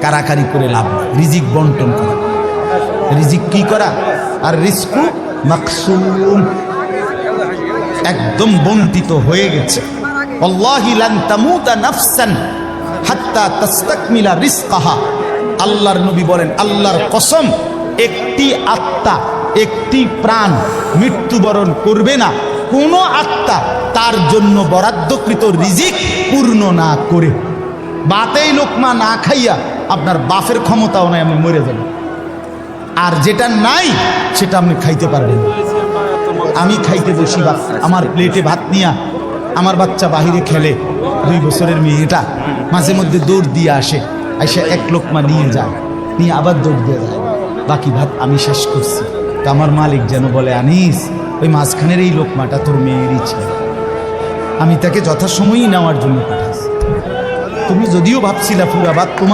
কারাকারি করে লাভ নেই। রিজিক বন্টন করা, রিজিক কি করা, আর রিজকু মাকসুম, একদম বন্টিত হয়ে গেছে। আল্লাহি লান তামুতা নাফসান হাত্তা তাস্তাকমিলা রিজকাহা। আল্লাহর নবী বলেন, আল্লাহর কসম, একটি আত্মা, একটি প্রাণ মৃত্যুবরণ করবে না কোন আত্মা তার জন্য বরাদ্দকৃত রিজিক পূর্ণ না করে। বাতেই লোকমা না খাইয়া আপনার বাফের ক্ষমতাও নাই, আমি মরে যাব। আর যেটা নাই সেটা আপনি খাইতে পারবেন। আমি খাইতে বসি, আমার প্লেটে ভাত নিয়া আমার বাচ্চা বাহিরে খেলে, 2 বছরের মেয়েটা মাঝে মধ্যে দৌড় দিয়ে আসে, আইসা এক লোকমা নিয়ে যায়, নিয়ে আবার দৌড় দিয়ে যায়, বাকি ভাত আমি শেষ করছি। তো আমার মালিক যেন বলে, আনিস, ওই মাঝখানের এই লোকমাটা তোর মেয়েরই ছিল, আমি তাকে যথাসময়ই নেওয়ার জন্য পাঠাচ্ছি। তুমি যদিও ভাবছিলা পুরা ভাত তোমার